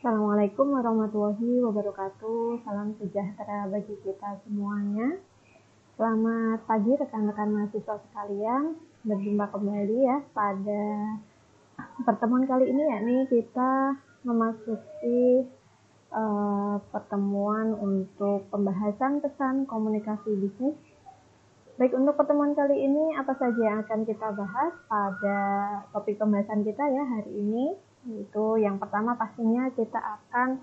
Assalamualaikum warahmatullahi wabarakatuh. Salam sejahtera bagi kita semuanya. Selamat pagi rekan-rekan mahasiswa sekalian. Berjumpa kembali ya pada pertemuan kali ini, yakni kita memasuki pertemuan untuk pembahasan pesan komunikasi bisnis. Baik, untuk pertemuan kali ini apa saja yang akan kita bahas pada topik pembahasan kita ya hari ini? Itu yang pertama pastinya kita akan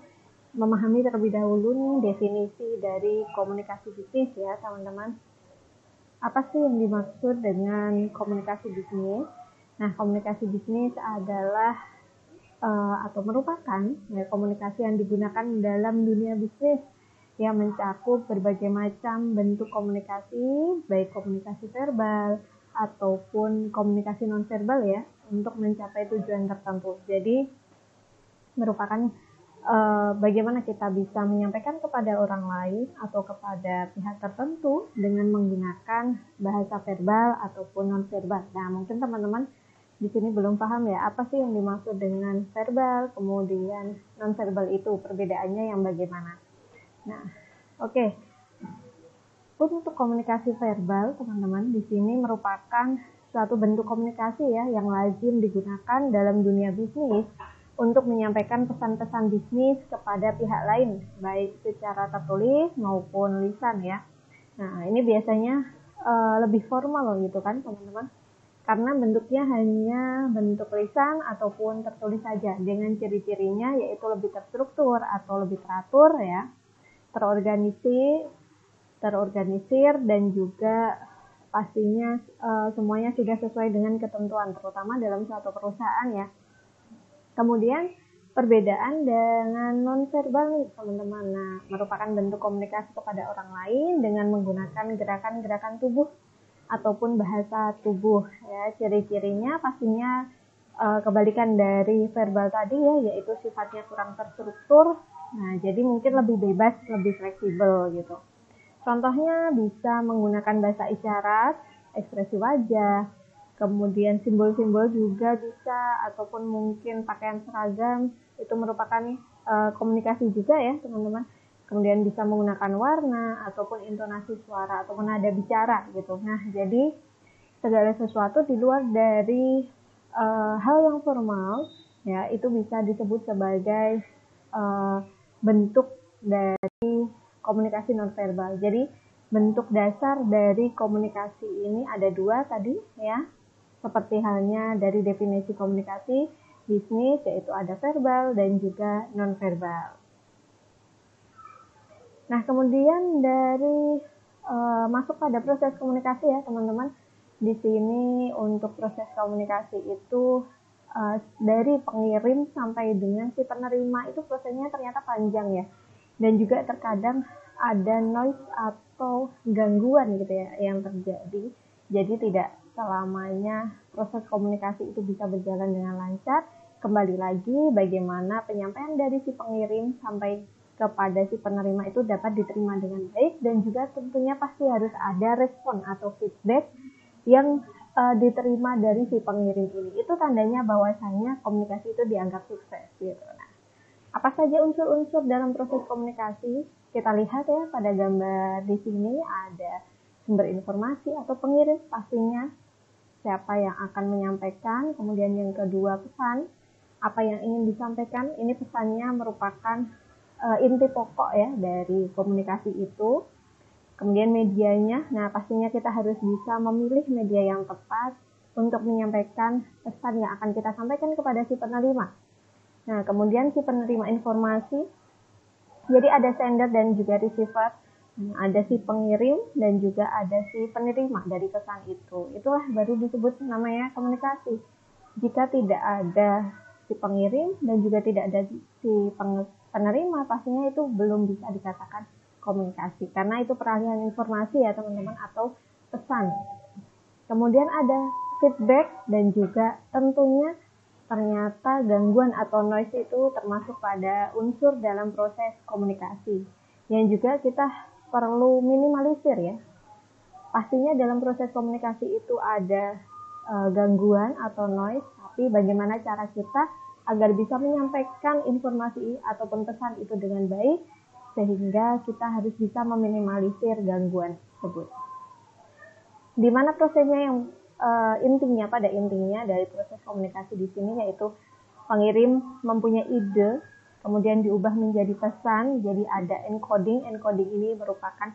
memahami terlebih dahulu nih definisi dari komunikasi bisnis ya teman-teman. Apa sih yang dimaksud dengan komunikasi bisnis? Nah, komunikasi bisnis adalah atau merupakan ya, komunikasi yang digunakan dalam dunia bisnis yang mencakup berbagai macam bentuk komunikasi, baik komunikasi verbal ataupun komunikasi nonverbal ya, untuk mencapai tujuan tertentu. Jadi merupakan bagaimana kita bisa menyampaikan kepada orang lain atau kepada pihak tertentu dengan menggunakan bahasa verbal ataupun nonverbal. Nah, mungkin teman-teman di sini belum paham ya, apa sih yang dimaksud dengan verbal, kemudian nonverbal itu perbedaannya yang bagaimana. Nah, oke. Untuk komunikasi verbal, teman-teman, di sini merupakan suatu bentuk komunikasi ya yang lazim digunakan dalam dunia bisnis untuk menyampaikan pesan-pesan bisnis kepada pihak lain, baik secara tertulis maupun lisan ya. Nah, ini biasanya lebih formal gitu kan, teman-teman. Karena bentuknya hanya bentuk lisan ataupun tertulis saja, dengan ciri-cirinya yaitu lebih terstruktur atau lebih teratur ya, terorganisir dan juga pastinya semuanya sudah sesuai dengan ketentuan, terutama dalam suatu perusahaan ya. Kemudian perbedaan dengan nonverbal nih teman-teman. Nah, merupakan bentuk komunikasi kepada orang lain dengan menggunakan gerakan-gerakan tubuh ataupun bahasa tubuh ya. Ciri-cirinya pastinya kebalikan dari verbal tadi ya, yaitu sifatnya kurang terstruktur. Nah, jadi mungkin lebih bebas, lebih fleksibel gitu. Contohnya bisa menggunakan bahasa isyarat, ekspresi wajah, kemudian simbol-simbol juga bisa, ataupun mungkin pakaian seragam, itu merupakan komunikasi juga ya teman-teman. Kemudian bisa menggunakan warna, ataupun intonasi suara, ataupun nada bicara gitu. Nah, jadi segala sesuatu di luar dari hal yang formal, ya itu bisa disebut sebagai bentuk dari komunikasi nonverbal. Jadi bentuk dasar dari komunikasi ini ada dua tadi ya, seperti halnya dari definisi komunikasi bisnis, yaitu ada verbal dan juga nonverbal. Nah, kemudian dari masuk pada proses komunikasi ya teman-teman. Di sini untuk proses komunikasi itu dari pengirim sampai dengan si penerima itu prosesnya ternyata panjang ya. Dan juga terkadang ada noise atau gangguan gitu ya yang terjadi. Jadi tidak selamanya proses komunikasi itu bisa berjalan dengan lancar. Kembali lagi bagaimana penyampaian dari si pengirim sampai kepada si penerima itu dapat diterima dengan baik, dan juga tentunya pasti harus ada respon atau feedback yang diterima dari si pengirim ini. Itu tandanya bahwasanya komunikasi itu dianggap sukses gitu. Nah, apa saja unsur-unsur dalam proses komunikasi? Kita lihat ya pada gambar di sini ada sumber informasi atau pengirim pastinya, siapa yang akan menyampaikan, kemudian yang kedua pesan, apa yang ingin disampaikan. Ini pesannya merupakan inti pokok ya dari komunikasi itu. Kemudian medianya, nah pastinya kita harus bisa memilih media yang tepat untuk menyampaikan pesan yang akan kita sampaikan kepada si penerima. Nah, kemudian si penerima informasi, jadi ada sender dan juga receiver, ada si pengirim dan juga ada si penerima dari pesan itu. Itulah baru disebut namanya komunikasi. Jika tidak ada si pengirim dan juga tidak ada si penerima, pastinya itu belum bisa dikatakan komunikasi, karena itu peralihan informasi ya teman-teman, atau pesan. Kemudian ada feedback dan juga tentunya ternyata gangguan atau noise itu termasuk pada unsur dalam proses komunikasi yang juga kita perlu minimalisir ya. Pastinya dalam proses komunikasi itu ada gangguan atau noise, tapi bagaimana cara kita agar bisa menyampaikan informasi ataupun pesan itu dengan baik, sehingga kita harus bisa meminimalisir gangguan tersebut. Di mana prosesnya yang pada intinya dari proses komunikasi di sini yaitu pengirim mempunyai ide, kemudian diubah menjadi pesan, jadi ada encoding. Encoding ini merupakan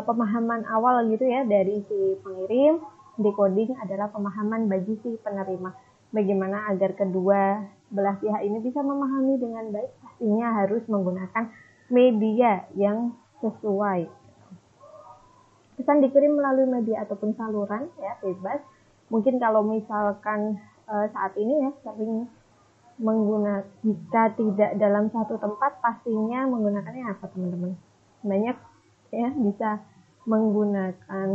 pemahaman awal gitu ya dari si pengirim. Decoding adalah pemahaman bagi si penerima. Bagaimana agar kedua belah pihak ini bisa memahami dengan baik, pastinya harus menggunakan media yang sesuai. Pesan dikirim melalui media ataupun saluran ya bebas. Mungkin kalau misalkan saat ini ya sering menggunakan, jika tidak dalam satu tempat pastinya menggunakannya apa teman-teman? Banyak ya, bisa menggunakan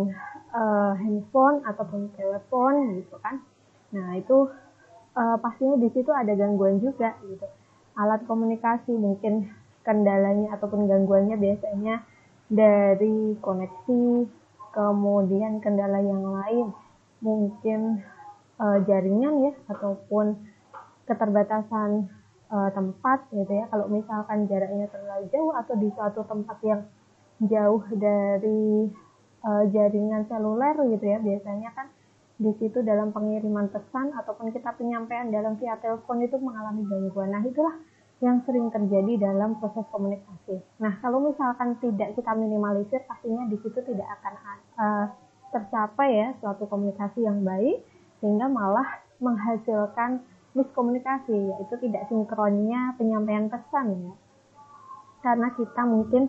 handphone ataupun telepon gitu kan. Nah itu pastinya di situ ada gangguan juga gitu. Alat komunikasi mungkin kendalanya ataupun gangguannya biasanya dari koneksi, kemudian kendala yang lain mungkin jaringan ya, ataupun keterbatasan tempat gitu ya. Kalau misalkan jaraknya terlalu jauh atau di suatu tempat yang jauh dari jaringan seluler gitu ya, biasanya kan di situ dalam pengiriman pesan ataupun kita penyampaian dalam via telepon itu mengalami gangguan. Nah itulah yang sering terjadi dalam proses komunikasi. Nah kalau misalkan tidak kita minimalisir, pastinya di situ tidak akan tercapai ya suatu komunikasi yang baik, sehingga malah menghasilkan miskomunikasi, yaitu tidak sinkronnya penyampaian pesan ya, karena kita mungkin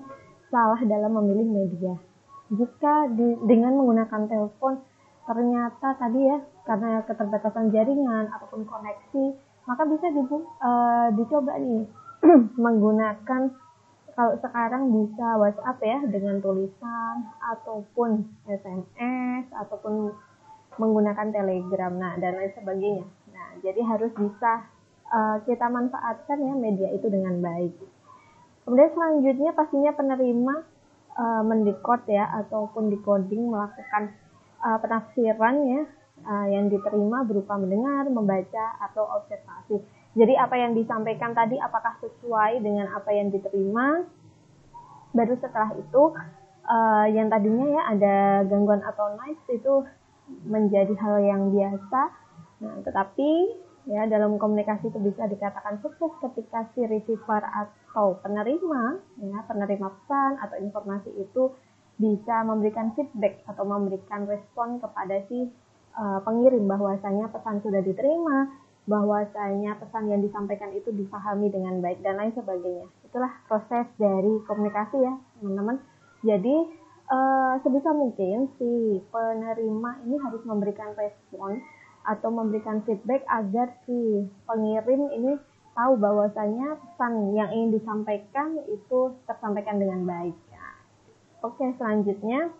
salah dalam memilih media. Jika dengan menggunakan telepon ternyata tadi ya karena keterbatasan jaringan ataupun koneksi, maka bisa dicoba nih menggunakan, kalau sekarang bisa WhatsApp ya dengan tulisan ataupun SMS ataupun menggunakan Telegram, nah dan lain sebagainya. Nah jadi harus bisa kita manfaatkan ya media itu dengan baik. Kemudian selanjutnya pastinya penerima mendekod ya ataupun decoding, melakukan penafsiran ya yang diterima berupa mendengar, membaca atau observasi. Jadi apa yang disampaikan tadi apakah sesuai dengan apa yang diterima? Baru setelah itu yang tadinya ya ada gangguan atau noise itu menjadi hal yang biasa. Nah, tetapi ya dalam komunikasi itu bisa dikatakan sukses ketika si receiver atau penerima pesan atau informasi itu bisa memberikan feedback atau memberikan respon kepada si pengirim bahwasanya pesan sudah diterima, bahwasanya pesan yang disampaikan itu dipahami dengan baik dan lain sebagainya. Itulah proses dari komunikasi ya teman-teman. Jadi sebisa mungkin si penerima ini harus memberikan respon atau memberikan feedback agar si pengirim ini tahu bahwasanya pesan yang ingin disampaikan itu tersampaikan dengan baik. Oke, selanjutnya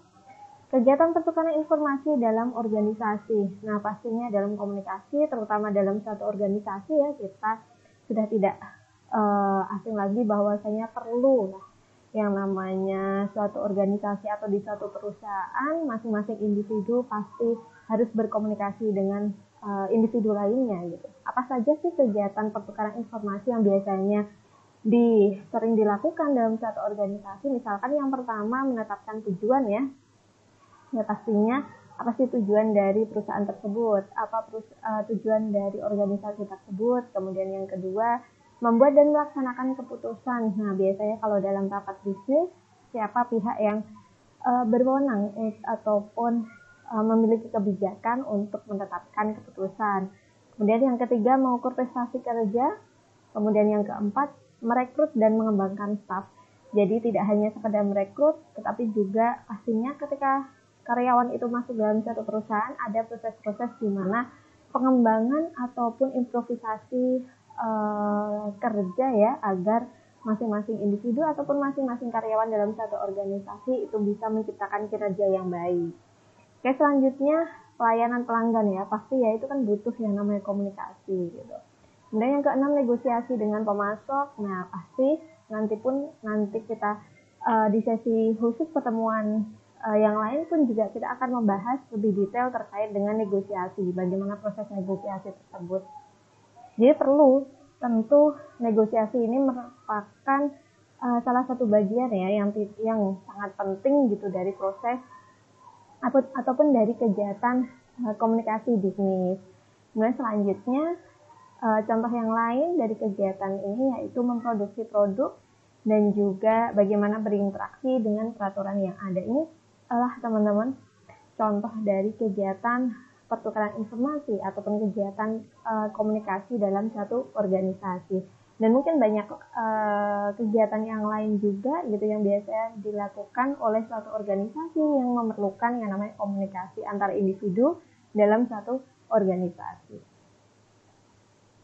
kegiatan pertukaran informasi dalam organisasi. Nah, pastinya dalam komunikasi, terutama dalam satu organisasi ya, kita sudah tidak asing lagi bahwasanya perlu yang namanya suatu organisasi atau di suatu perusahaan, masing-masing individu pasti harus berkomunikasi dengan individu lainnya gitu. Apa saja sih kegiatan pertukaran informasi yang biasanya sering dilakukan dalam suatu organisasi? Misalkan yang pertama menetapkan tujuan ya. Ya pastinya apa sih tujuan dari perusahaan tersebut, apa tujuan dari organisasi tersebut. Kemudian yang kedua membuat dan melaksanakan keputusan. Nah biasanya kalau dalam rapat bisnis siapa pihak yang berwenang ataupun memiliki kebijakan untuk menetapkan keputusan. Kemudian yang ketiga mengukur prestasi kerja. Kemudian yang keempat merekrut dan mengembangkan staf. Jadi tidak hanya sekedar merekrut, tetapi juga pastinya ketika karyawan itu masuk dalam satu perusahaan ada proses-proses di mana pengembangan ataupun improvisasi kerja ya, agar masing-masing individu ataupun masing-masing karyawan dalam satu organisasi itu bisa menciptakan kinerja yang baik. Oke, selanjutnya pelayanan pelanggan ya, pasti ya itu kan butuh yang namanya komunikasi gitu. Kemudian yang keenam negosiasi dengan pemasok. Nah pasti nanti kita di sesi khusus pertemuan yang lain pun juga kita akan membahas lebih detail terkait dengan negosiasi, bagaimana proses negosiasi tersebut. Jadi perlu tentu negosiasi ini merupakan salah satu bagian ya yang sangat penting gitu dari proses ataupun dari kegiatan komunikasi bisnis. Kemudian selanjutnya contoh yang lain dari kegiatan ini yaitu memproduksi produk dan juga bagaimana berinteraksi dengan peraturan yang ada. Ini adalah teman-teman contoh dari kegiatan pertukaran informasi ataupun kegiatan komunikasi dalam satu organisasi. Dan mungkin banyak kegiatan yang lain juga gitu yang biasa dilakukan oleh suatu organisasi yang memerlukan yang namanya komunikasi antar individu dalam satu organisasi.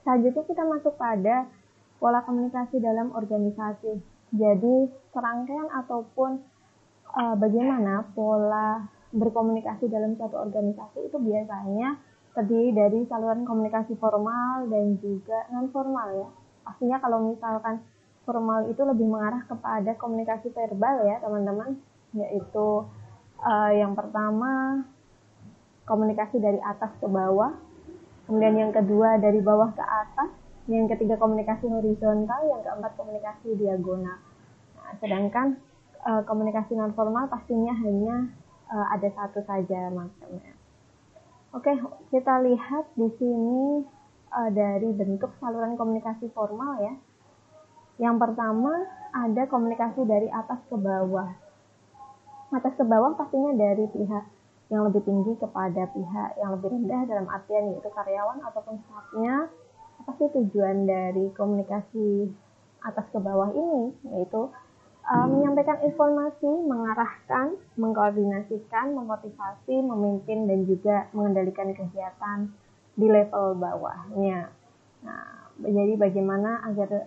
Selanjutnya kita masuk pada pola komunikasi dalam organisasi. Jadi serangkaian ataupun bagaimana pola berkomunikasi dalam satu organisasi itu biasanya terdiri dari saluran komunikasi formal dan juga non formal ya. Pastinya kalau misalkan formal itu lebih mengarah kepada komunikasi verbal ya teman-teman, yaitu yang pertama komunikasi dari atas ke bawah, kemudian yang kedua dari bawah ke atas, yang ketiga komunikasi horizontal, yang keempat komunikasi diagonal. Nah, sedangkan komunikasi non formal pastinya hanya ada satu saja macamnya. Oke, kita lihat di sini dari bentuk saluran komunikasi formal ya. Yang pertama ada komunikasi dari atas ke bawah. Atas ke bawah pastinya dari pihak yang lebih tinggi kepada pihak yang lebih rendah dalam artian yaitu karyawan ataupun stafnya. Apa sih tujuan dari komunikasi atas ke bawah ini? Yaitu menyampaikan informasi, mengarahkan, mengkoordinasikan, memotivasi, memimpin, dan juga mengendalikan kegiatan di level bawahnya. Nah, jadi bagaimana agar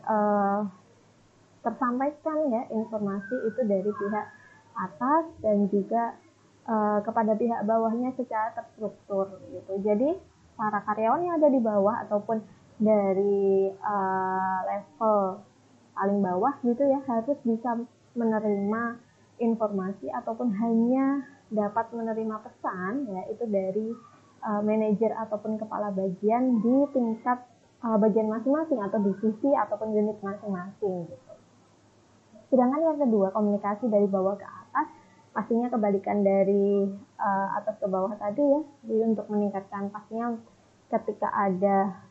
tersampaikan ya informasi itu dari pihak atas dan juga kepada pihak bawahnya secara terstruktur gitu. Jadi para karyawan yang ada di bawah ataupun dari level paling bawah gitu ya harus bisa menerima informasi ataupun hanya dapat menerima pesan ya itu dari manajer ataupun kepala bagian di tingkat bagian masing-masing atau divisi ataupun unit masing-masing gitu. Sedangkan yang kedua komunikasi dari bawah ke atas pastinya kebalikan dari atas ke bawah tadi ya. Jadi untuk meningkatkan pastinya ketika ada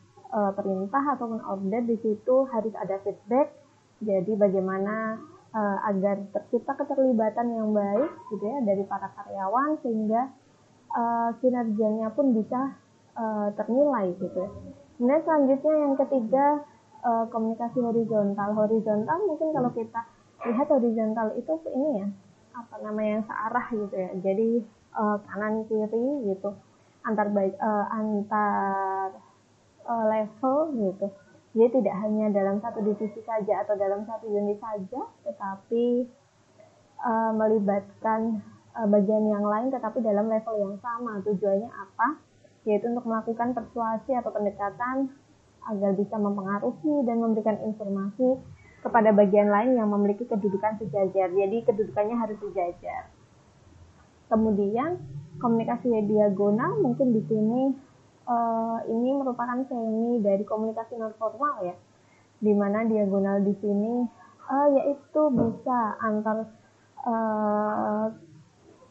perintah ataupun order di situ harus ada feedback. Jadi bagaimana agar tercipta keterlibatan yang baik gitu ya dari para karyawan sehingga kinerjanya pun bisa ternilai gitu ya. Kemudian selanjutnya yang ketiga komunikasi horizontal. Horizontal mungkin kalau kita lihat horizontal itu ini ya apa namanya yang searah gitu ya. Jadi kanan kiri gitu antar level gitu. Jadi tidak hanya dalam satu divisi saja atau dalam satu unit saja, tetapi melibatkan bagian yang lain tetapi dalam level yang sama. Tujuannya apa? Yaitu untuk melakukan persuasi atau pendekatan agar bisa mempengaruhi dan memberikan informasi kepada bagian lain yang memiliki kedudukan sejajar. Jadi kedudukannya harus sejajar. Kemudian komunikasi diagonal mungkin di sini ini merupakan semi dari komunikasi non formal ya, di mana diagonal di sini yaitu bisa antar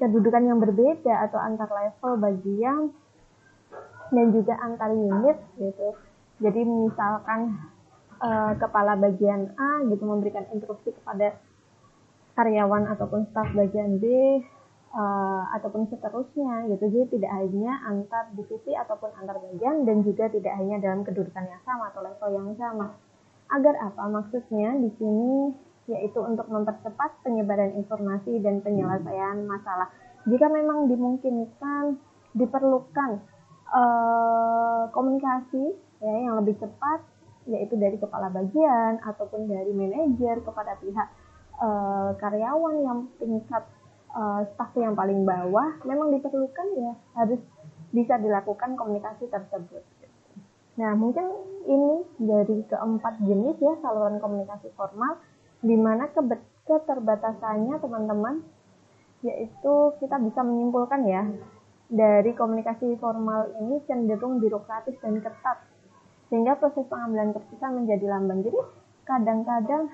kedudukan yang berbeda atau antar level bagian dan juga antar unit gitu. Jadi misalkan kepala bagian A gitu memberikan instruksi kepada karyawan ataupun staf bagian B ataupun seterusnya gitu. Jadi tidak hanya antar divisi ataupun antar bagian dan juga tidak hanya dalam kedudukan yang sama atau level yang sama. Agar apa? Maksudnya di sini yaitu untuk mempercepat penyebaran informasi dan penyelesaian masalah. Jika memang dimungkinkan diperlukan komunikasi ya yang lebih cepat yaitu dari kepala bagian ataupun dari manajer kepada pihak karyawan yang tingkat staf yang paling bawah, memang diperlukan ya harus bisa dilakukan komunikasi tersebut. Nah, mungkin ini dari keempat jenis ya saluran komunikasi formal, di mana keterbatasannya teman-teman, yaitu kita bisa menyimpulkan ya dari komunikasi formal ini cenderung birokratis dan ketat. sehingga proses pengambilan keputusan menjadi lamban. Jadi kadang-kadang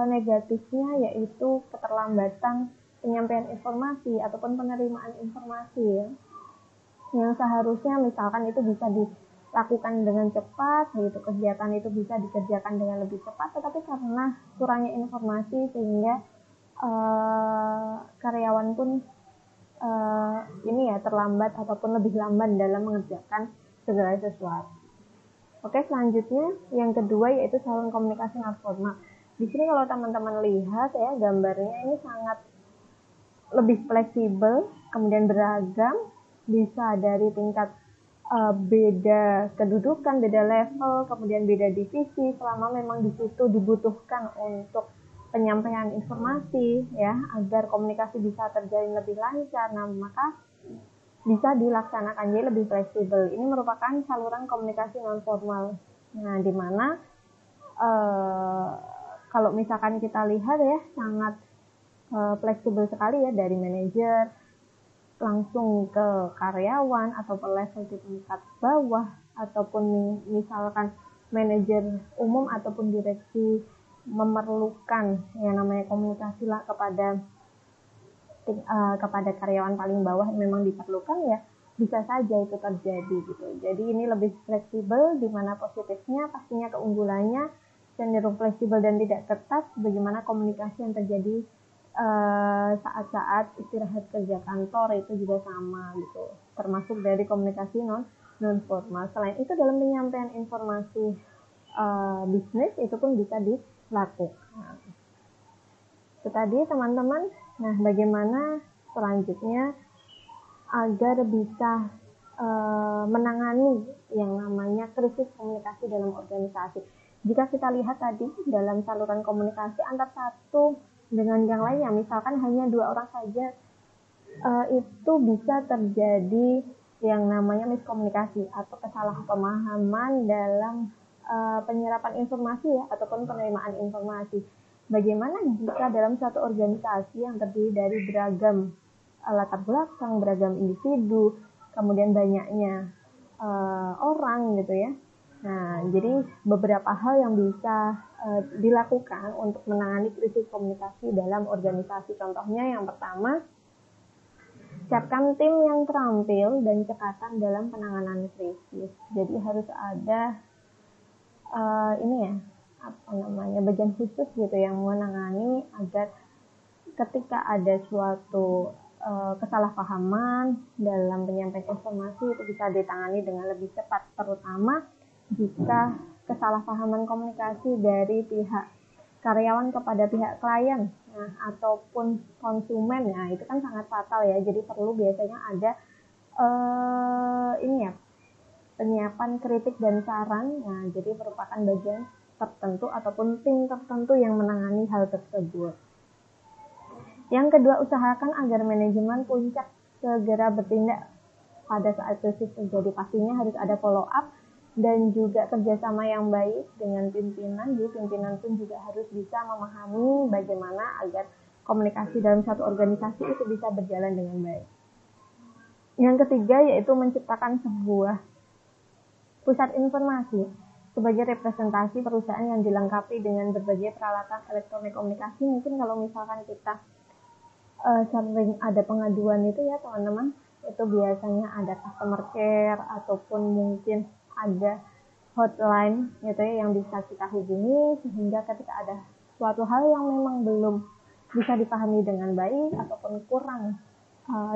negatifnya yaitu keterlambatan penyampaian informasi ataupun penerimaan informasi ya, yang seharusnya misalkan itu bisa dilakukan dengan cepat, yaitu kegiatan itu bisa dikerjakan dengan lebih cepat, tetapi karena kurangnya informasi sehingga karyawan pun terlambat ataupun lebih lamban dalam mengerjakan segala sesuatu. Oke, selanjutnya yang kedua yaitu saluran komunikasi non formal. Di sini kalau teman-teman lihat ya, gambarnya ini sangat lebih fleksibel, kemudian beragam, bisa dari tingkat beda kedudukan, beda level, kemudian beda divisi, selama memang di situ dibutuhkan untuk penyampaian informasi ya, agar komunikasi bisa terjalin lebih lancar. Nah, maka bisa dilaksanakan, jadi lebih fleksibel. Ini merupakan saluran komunikasi non formal. Nah, di mana kalau misalkan kita lihat ya, sangat fleksibel sekali ya, dari manajer langsung ke karyawan ataupun level di tingkat bawah, ataupun misalkan manajer umum ataupun direksi memerlukan yang namanya komunikasi lah kepada karyawan paling bawah yang memang diperlukan, ya bisa saja itu terjadi gitu. Jadi ini lebih fleksibel, di mana positifnya pastinya keunggulannya cenderung fleksibel dan tidak ketat. Bagaimana komunikasi yang terjadi saat-saat istirahat kerja kantor itu juga sama gitu, termasuk dari komunikasi non formal. Selain itu dalam penyampaian informasi bisnis itu pun bisa dilakukan. Itu tadi teman-teman. Nah, bagaimana selanjutnya agar bisa menangani yang namanya krisis komunikasi dalam organisasi? Jika kita lihat tadi dalam saluran komunikasi antar satu dengan yang lainnya, misalkan hanya 2 orang saja, itu bisa terjadi yang namanya miskomunikasi atau kesalahpahaman dalam penyerapan informasi ya, ataupun penerimaan informasi. Bagaimana jika dalam satu organisasi yang terdiri dari beragam latar belakang, beragam individu, kemudian banyaknya orang gitu ya. Nah, jadi beberapa hal yang bisa dilakukan untuk menangani krisis komunikasi dalam organisasi. Contohnya yang pertama, siapkan tim yang terampil dan cekatan dalam penanganan krisis. Jadi harus ada bagian khusus gitu yang menangani agar ketika ada suatu kesalahpahaman dalam penyampaian informasi itu bisa ditangani dengan lebih cepat, terutama jika kesalahpahaman komunikasi dari pihak karyawan kepada pihak klien, ataupun konsumen, nah itu kan sangat fatal ya. Jadi perlu biasanya ada penyiapan kritik dan saran. Nah, jadi merupakan bagian tertentu ataupun tim tertentu yang menangani hal tersebut. Yang kedua, usahakan agar manajemen puncak segera bertindak pada saat krisis terjadi. Pastinya harus ada follow up dan juga kerjasama yang baik dengan pimpinan. Jadi pimpinan pun juga harus bisa memahami bagaimana agar komunikasi dalam satu organisasi itu bisa berjalan dengan baik. Yang ketiga yaitu menciptakan sebuah pusat informasi sebagai representasi perusahaan yang dilengkapi dengan berbagai peralatan elektronik komunikasi. Mungkin kalau misalkan kita sering ada pengaduan itu ya teman-teman, itu biasanya ada customer care ataupun mungkin ada hotline gitu ya yang bisa kita hubungi, sehingga ketika ada suatu hal yang memang belum bisa dipahami dengan baik ataupun kurang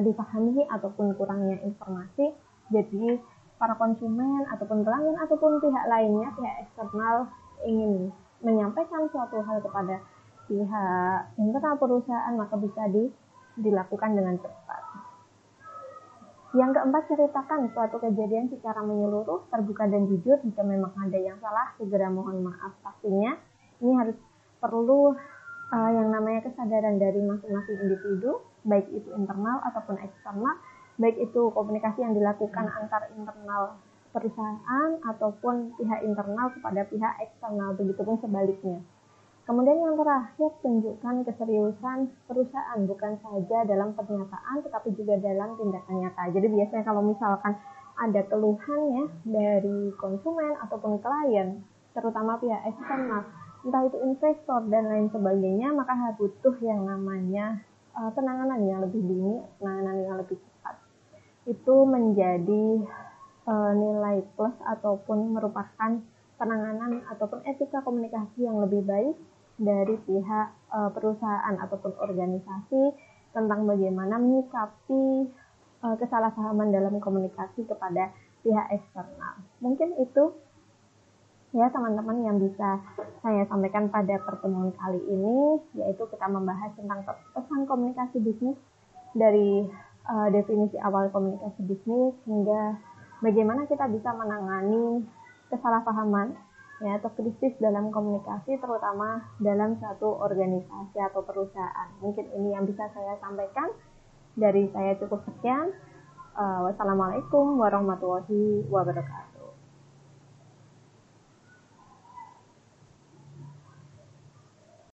dipahami ataupun kurangnya informasi, jadi para konsumen ataupun pelanggan ataupun pihak lainnya, pihak eksternal ingin menyampaikan suatu hal kepada pihak internal perusahaan, maka bisa dilakukan dengan cepat. Yang keempat, ceritakan suatu kejadian secara menyeluruh, terbuka dan jujur. Jika memang ada yang salah, segera mohon maaf. Pastinya ini harus perlu yang namanya kesadaran dari masing-masing individu, baik itu internal ataupun eksternal, baik itu komunikasi yang dilakukan antar internal perusahaan ataupun pihak internal kepada pihak eksternal, begitupun sebaliknya. Kemudian yang terakhir, tunjukkan keseriusan perusahaan bukan saja dalam pernyataan tetapi juga dalam tindakan nyata. Jadi biasanya kalau misalkan ada keluhan ya dari konsumen ataupun klien, terutama pihak eksternal, entah itu investor dan lain sebagainya, maka butuh yang namanya penanganan yang lebih dini, penanganan yang lebih cepat. Itu menjadi nilai plus ataupun merupakan penanganan ataupun etika komunikasi yang lebih baik dari pihak perusahaan ataupun organisasi tentang bagaimana menyikapi kesalahpahaman dalam komunikasi kepada pihak eksternal. Mungkin itu ya teman-teman yang bisa saya sampaikan pada pertemuan kali ini, yaitu kita membahas tentang pesan komunikasi bisnis dari definisi awal komunikasi bisnis hingga bagaimana kita bisa menangani kesalahpahaman ya atau krisis dalam komunikasi, terutama dalam satu organisasi atau perusahaan. Mungkin ini yang bisa saya sampaikan. Dari saya cukup sekian. Wassalamualaikum warahmatullahi wabarakatuh.